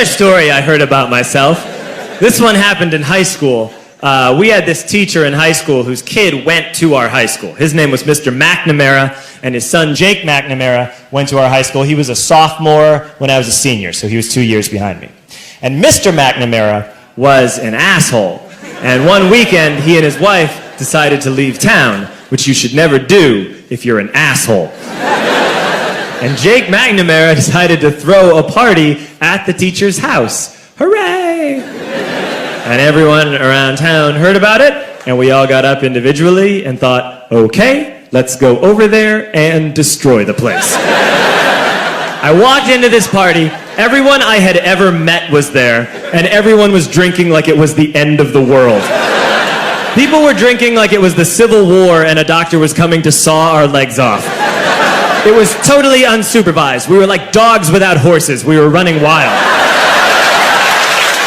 Another story I heard about myself. This one happened in high school. We had this teacher in high school whose kid went to our high school. His name was Mr. McNamara, and his son Jake McNamara went to our high school. He was a sophomore when I was a senior, so he was 2 years behind me. And Mr. McNamara was an asshole. And one weekend, he and his wife decided to leave town, which you should never do if you're an asshole. And Jake McNamara decided to throw a party at the teacher's house. Hooray! And everyone around town heard about it, and we all got up individually and thought, okay, let's go over there and destroy the place. I walked into this party, everyone I had ever met was there, and everyone was drinking like it was the end of the world. People were drinking like it was the Civil War and a doctor was coming to saw our legs off. It was totally unsupervised. We were like dogs without horses. We were running wild.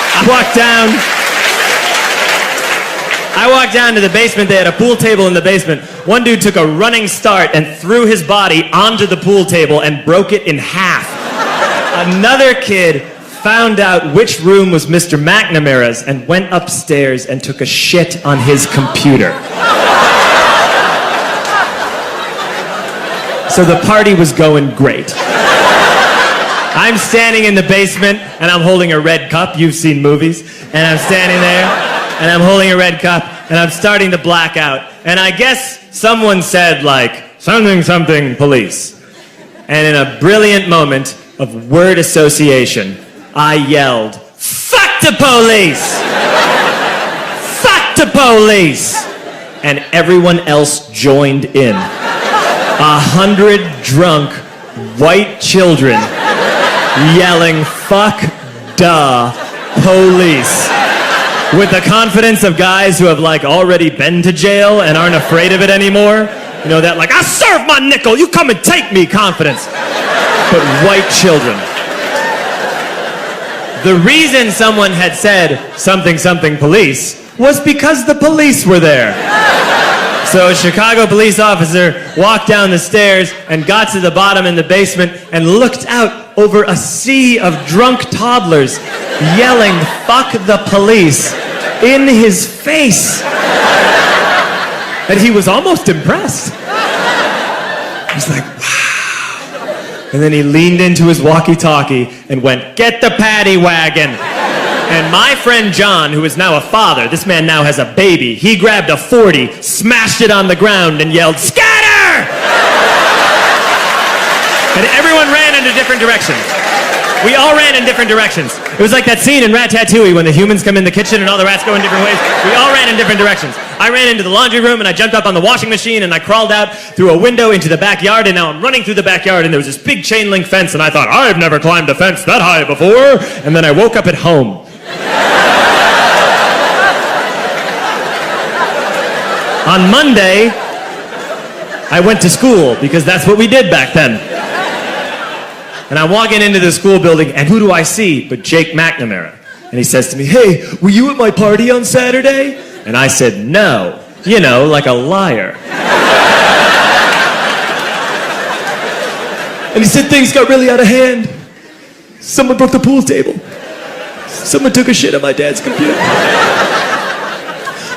I walked down to the basement. They had a pool table in the basement. One dude took a running start and threw his body onto the pool table and broke it in half. Another kid found out which room was Mr. McNamara's and went upstairs and took a shit on his computer. So the party was going great. I'm standing in the basement and I'm holding a red cup. You've seen movies. And I'm standing there and I'm holding a red cup and I'm starting to black out. And I guess someone said like, something, something, police. And in a brilliant moment of word association, I yelled, fuck the police! Fuck the police! And everyone else joined in. 100 drunk white children yelling, fuck the police. With the confidence of guys who have like already been to jail and aren't afraid of it anymore. You know, that like, I'll serve my nickel, you come and take me confidence. But white children. The reason someone had said something, something, police was because the police were there. So a Chicago police officer walked down the stairs and got to the bottom in the basement and looked out over a sea of drunk toddlers yelling, fuck the police, in his face. And he was almost impressed. He's like, wow. And then he leaned into his walkie-talkie and went, get the paddy wagon. And my friend John, who is now a father, this man now has a baby, he grabbed a 40, smashed it on the ground, and yelled, scatter! And everyone ran into different directions. We all ran in different directions. It was like that scene in Ratatouille when the humans come in the kitchen and all the rats go in different ways. We all ran in different directions. I ran into the laundry room and I jumped up on the washing machine and I crawled out through a window into the backyard, and now I'm running through the backyard and there was this big chain link fence and I thought, I've never climbed a fence that high before. And then I woke up at home. On Monday, I went to school because that's what we did back then. And I'm walking into the school building, and who do I see but Jake McNamara? And he says to me, hey, were you at my party on Saturday? And I said, no. You know, like a liar. And he said things got really out of hand. Someone broke the pool table. Someone took a shit on my dad's computer.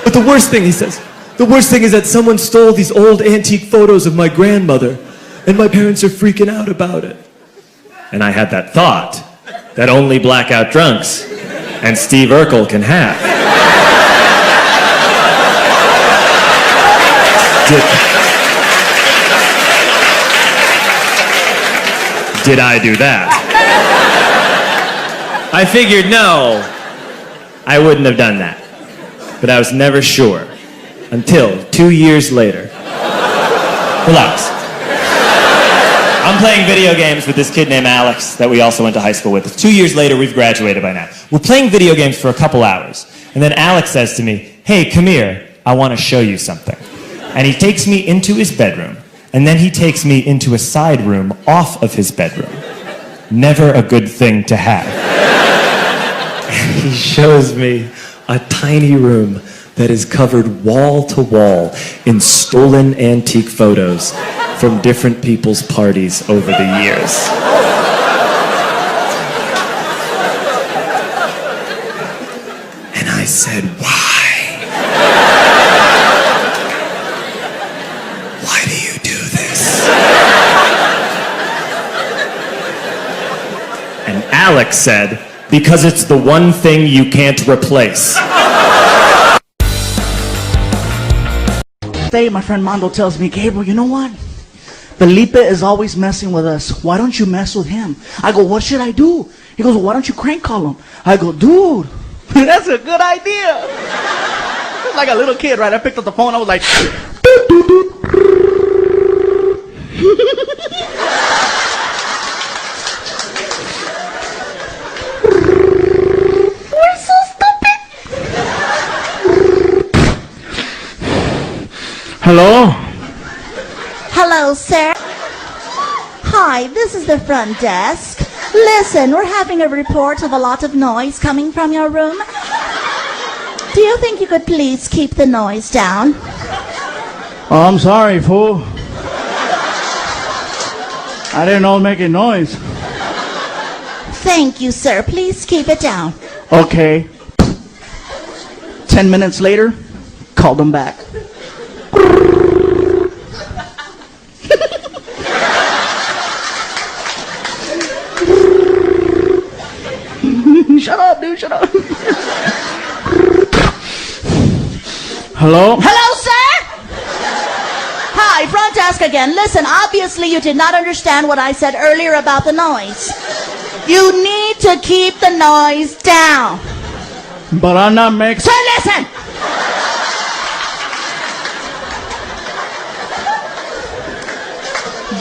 But the worst thing, he says, the worst thing is that someone stole these old antique photos of my grandmother, and my parents are freaking out about it. And I had that thought that only blackout drunks and Steve Urkel can have. Did I do that? I figured, no, I wouldn't have done that. But I was never sure until 2 years later. Relax. I'm playing video games with this kid named Alex that we also went to high school with. 2 years later, we've graduated by now. We're playing video games for a couple hours. And then Alex says to me, hey, come here, I want to show you something. And he takes me into his bedroom, and then he takes me into a side room off of his bedroom. Never a good thing to have. And he shows me a tiny room that is covered wall to wall in stolen antique photos from different people's parties over the years. said, "Why? Why do you do this?" And Alex said, "Because it's the one thing you can't replace." My friend Mondo tells me, Gabriel, you know what? Felipe is always messing with us. Why don't you mess with him? I go, what should I do? He goes, well, why don't you crank call him? I go, dude, that's a good idea. Like a little kid, right? I picked up the phone. I was like, doot, doot, doot. We're so stupid. Hello? Hello, sir. Hi, this is the front desk. Listen, we're having a report of a lot of noise coming from your room. Do you think you could please keep the noise down? Oh, I'm sorry, fool. I didn't know making noise. Thank you, sir. Please keep it down. Okay. 10 minutes later, called them back. Shut up, dude, shut up. Hello? Hello, sir? Hi, front desk again. Listen, obviously you did not understand what I said earlier about the noise. You need to keep the noise down. But I'm not making... Sir, listen!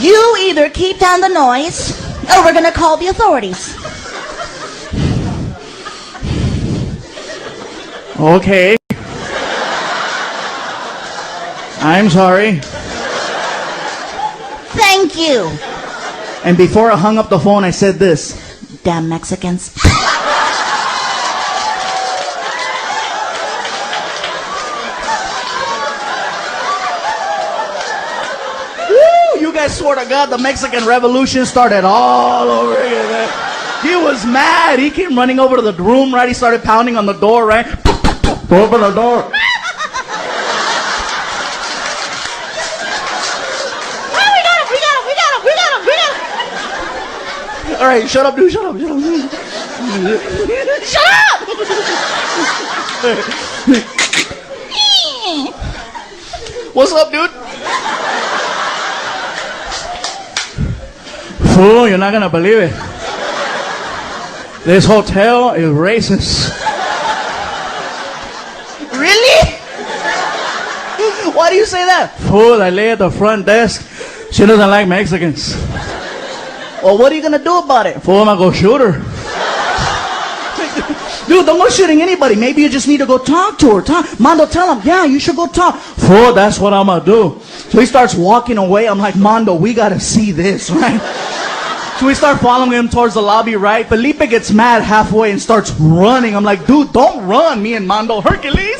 You either keep down the noise, or we're gonna call the authorities. Okay. I'm sorry. Thank you. And before I hung up the phone, I said this. Damn Mexicans. Woo! You guys swear to God, the Mexican Revolution started all over again, man. He was mad. He came running over to the room, right? He started pounding on the door, right? Open the door. All right, shut up, dude. Shut up. Shut up. Shut up! What's up, dude? Fool, you're not gonna believe it. This hotel is racist. Really? Why do you say that? Fool, I lay at the front desk. She doesn't like Mexicans. Well, what are you gonna do about it? Fool, I'm gonna go shoot her. Dude, don't go shooting anybody. Maybe you just need to go talk to her. Mondo, tell him, yeah, you should go talk. Fool, that's what I'm gonna do. So he starts walking away. I'm like, Mondo, we gotta see this, right? So we start following him towards the lobby, right? Felipe gets mad halfway and starts running. I'm like, dude, don't run. Me and Mondo, Hercules.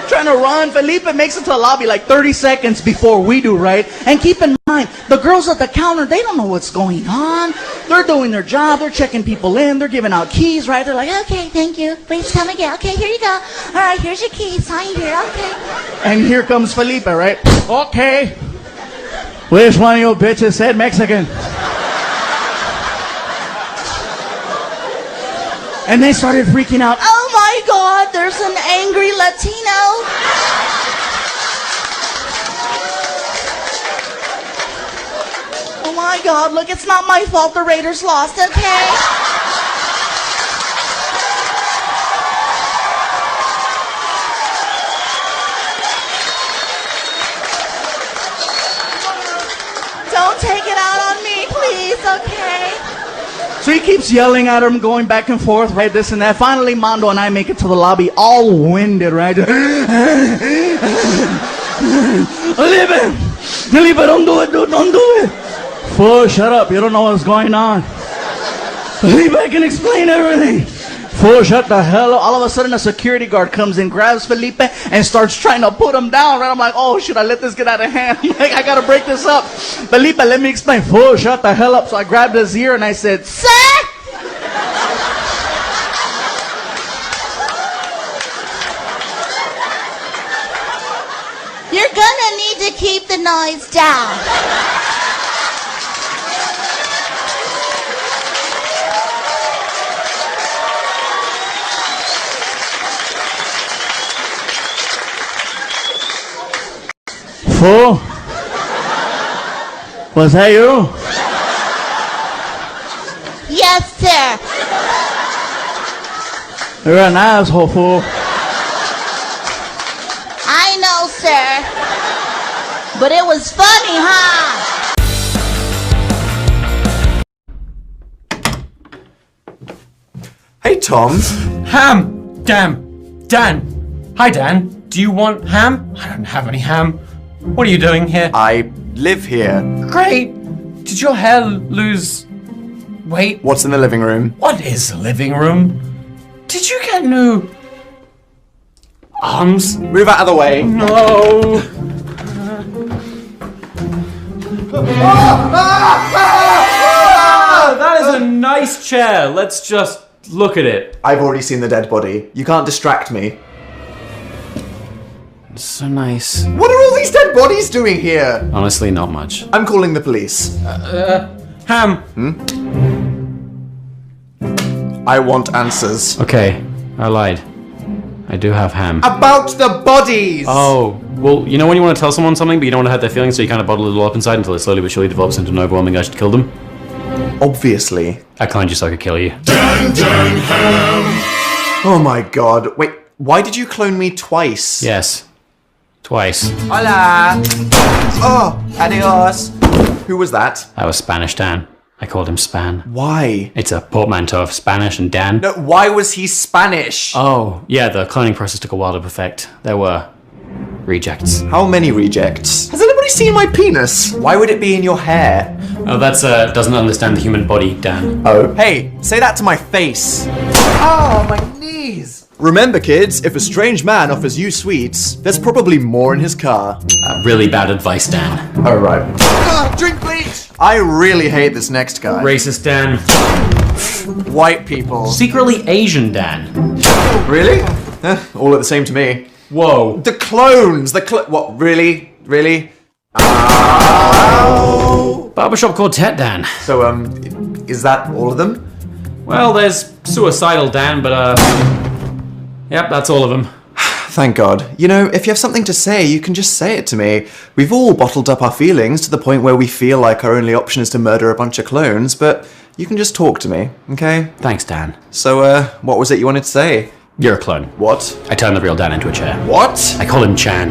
Trying to run. Felipe makes it to the lobby like 30 seconds before we do, right? And keep in mind, the girls at the counter, they don't know what's going on. They're doing their job. They're checking people in. They're giving out keys, right? They're like, Okay, thank you. Please come again. Okay, here you go. All right, here's your key. Sign here. Okay. and here comes Felipe, right? Okay. Which one of you bitches said Mexican? And they started freaking out. Oh my God, there's an angry Latino. Oh my God, look, it's not my fault the Raiders lost, okay? Don't take it out on me, please, okay? So he keeps yelling at him, going back and forth, right, this and that. Finally, Mondo and I make it to the lobby, all winded, right? Felipe, don't do it, dude, don't do it. Fool, shut up, you don't know what's going on. Felipe, I can explain everything. Fool, shut the hell up. All of a sudden, a security guard comes in, grabs Felipe, and starts trying to put him down. Right? I'm like, oh, should I let this get out of hand? I'm like, I gotta break this up. Felipe, let me explain. Fool, shut the hell up. So I grabbed his ear and I said, sir? You're gonna need to keep the noise down. Fool? Was that you? Yes, sir. You're an asshole, fool. I know, sir. But it was funny, huh? Hey, Tom. Ham! Damn! Dan! Hi, Dan. Do you want ham? I don't have any ham. What are you doing here? I live here. Great! Did your hair lose weight? What's in the living room? What is the living room? Did you get new arms? Move out of the way. No! That is a nice chair. Let's just look at it. I've already seen the dead body. You can't distract me. So nice. What are all these dead bodies doing here? Honestly, not much. I'm calling the police. Ham! I want answers. Okay, I lied. I do have ham. About the bodies! Oh, well, you know when you want to tell someone something, but you don't want to hurt their feelings, so you kind of bottle it all up inside until it slowly but surely develops into an overwhelming urge to kill them? Obviously. I cloned you so I could kill you. Oh my god. Wait, why did you clone me twice? Yes. Twice. Hola! Oh, adios. Who was that? That was Spanish Dan. I called him Span. Why? It's a portmanteau of Spanish and Dan. No, why was he Spanish? Oh, yeah, the cloning process took a while to perfect. There were rejects. How many rejects? Has anybody seen my penis? Why would it be in your hair? Oh, that's, doesn't understand the human body, Dan. Oh. Hey, say that to my face. Oh, my knees. Remember, kids, if a strange man offers you sweets, there's probably more in his car. Really bad advice, Dan. Oh, right. Drink bleach! I really hate this next guy. Racist Dan. White people. Secretly Asian Dan. Really? All are the same to me. Whoa. The clones! What, really? Really? Ow! Barbershop Quartet Dan. So, is that all of them? Well, there's Suicidal Dan, but, yep, that's all of them. Thank God. You know, if you have something to say, you can just say it to me. We've all bottled up our feelings to the point where we feel like our only option is to murder a bunch of clones, but you can just talk to me, okay? Thanks, Dan. So, what was it you wanted to say? You're a clone. What? I turned the real Dan into a chair. What? I call him Chan.